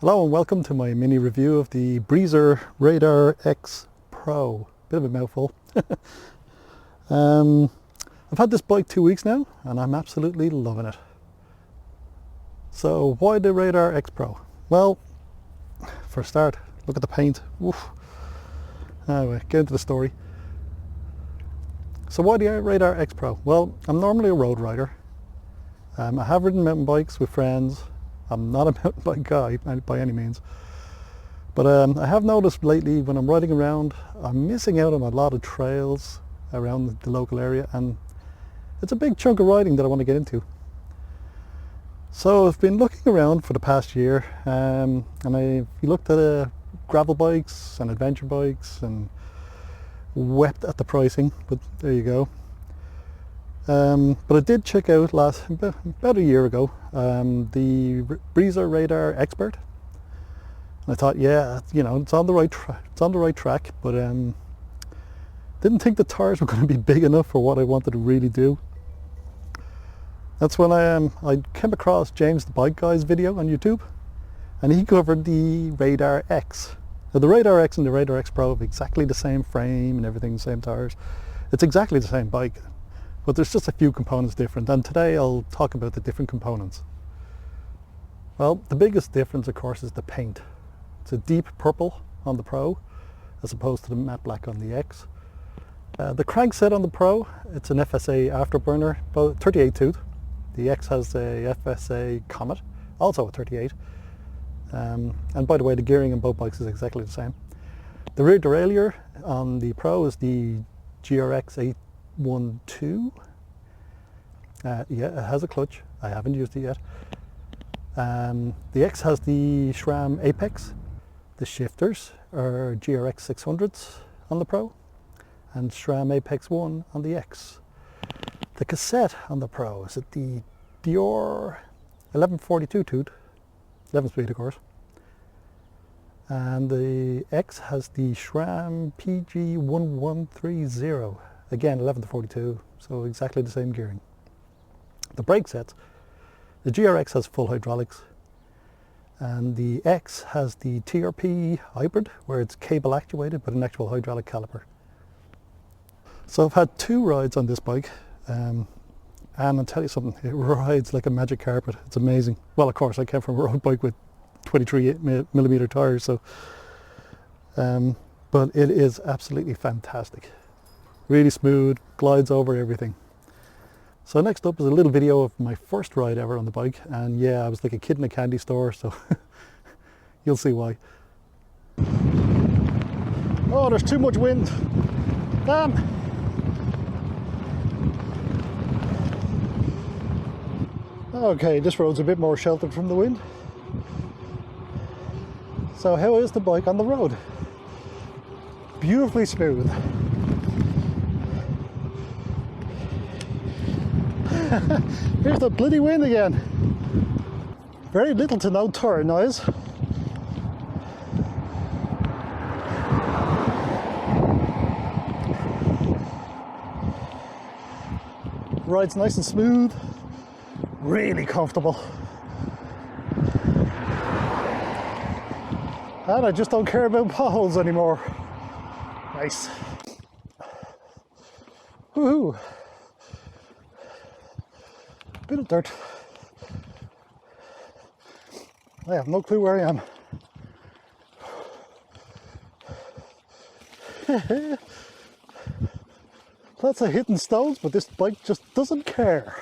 Hello and welcome to my mini review of the Breezer Radar X Pro. Bit of a mouthful. I've had this bike 2 weeks now and I'm absolutely loving it. So why the Radar X Pro? Well, for a start, look at the paint. Oof. Anyway, get into the story. So why the Radar X Pro? Well, I'm normally a road rider. I have ridden mountain bikes with friends. I'm not a mountain bike guy by any means, but I have noticed lately when I'm riding around, I'm missing out on a lot of trails around the local area, and it's a big chunk of riding that I want to get into. So I've been looking around for the past year, and I looked at gravel bikes and adventure bikes and wept at the pricing, but there you go. But I did check out about a year ago the Breezer Radar Expert, and I thought, yeah, you know, it's on the right track, but didn't think the tires were going to be big enough for what I wanted to really do. That's when I came across James the Bike Guy's video on YouTube, and he covered the Radar X. Now, the Radar X and the Radar X Pro have exactly the same frame and everything, same tires. It's exactly the same bike, but there's just a few components different, and today I'll talk about the different components. Well, the biggest difference, of course, is the paint. It's a deep purple on the Pro as opposed to the matte black on the X. The crankset on the Pro, it's an FSA afterburner, 38 tooth. The X has a FSA Comet, also a 38. And by the way, the gearing on both bikes is exactly the same. The rear derailleur on the Pro is the GRX 812. Yeah, it has a clutch. I haven't used it yet. The X has the SRAM Apex. The shifters are GRX 600s on the Pro and SRAM Apex 1 on the X. The cassette on the Pro is at the Dior 1142 tooth, 11 speed of course. And the X has the SRAM PG1130. Again, 11 to 42, so exactly the same gearing. The brake sets, the GRX has full hydraulics, and the X has the TRP hybrid, where it's cable actuated but an actual hydraulic caliper. So I've had 2 rides on this bike, and I'll tell you something, it rides like a magic carpet. It's amazing. Well, of course, I came from a road bike with 23mm tires, so but it is absolutely fantastic. Really smooth, glides over everything. So next up is a little video of my first ride ever on the bike, and yeah, I was like a kid in a candy store, so you'll see why. Oh, there's too much wind. Damn! Okay, this road's a bit more sheltered from the wind. So how is the bike on the road? Beautifully smooth. Here's the bloody wind again. Very little to no tire noise. Ride's nice and smooth. Really comfortable. And I just don't care about potholes anymore. Nice. Woohoo! Bit of dirt. I have no clue where I am. Lots of hitting stones, but this bike just doesn't care.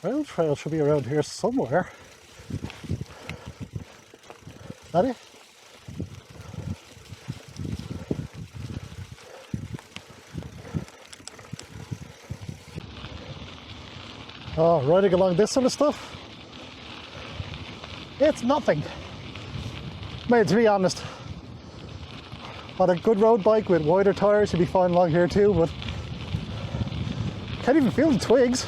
Rail trail should be around here somewhere. That it? Oh, riding along this sort of stuff, it's nothing. Mate, to be honest, on a good road bike with wider tyres you'd be fine along here too, but can't even feel the twigs.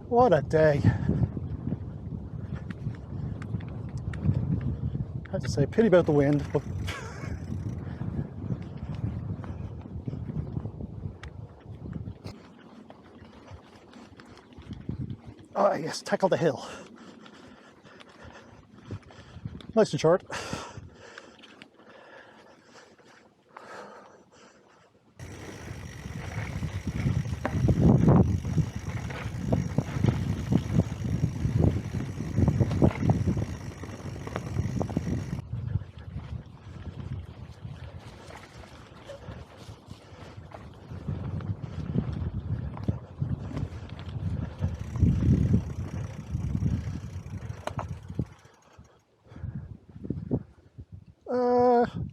What a day. I have to say, pity about the wind, but oh yes, tackle the hill. Nice and short.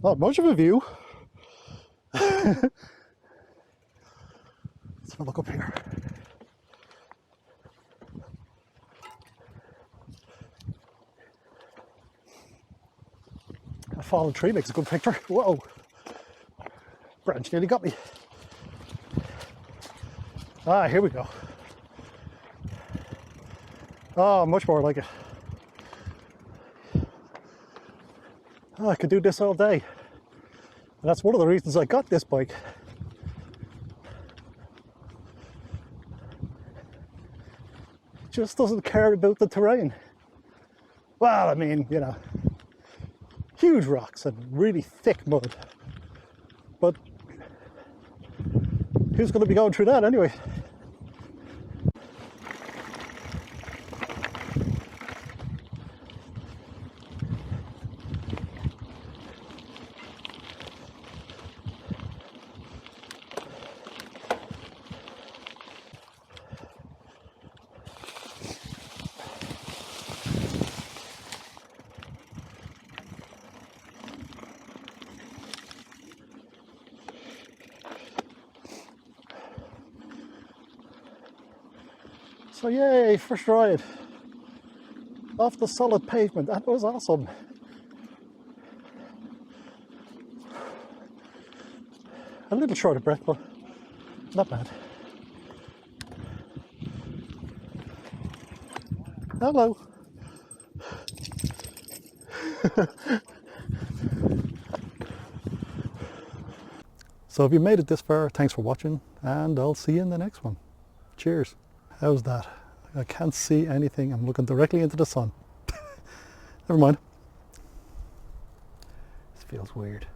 Not much of a view. Let's have a look up here. A fallen tree makes a good picture. Whoa! Branch nearly got me. Ah, here we go. Oh, much more like it. Oh, I could do this all day. And that's one of the reasons I got this bike. It just doesn't care about the terrain. Well, I mean, you know, huge rocks and really thick mud. But who's going to be going through that anyway? So yay, first ride off the solid pavement. That was awesome. A little short of breath, but not bad. Hello. So if you made it this far, thanks for watching, and I'll see you in the next one. Cheers. How's that? I can't see anything. I'm looking directly into the sun. Never mind. This feels weird.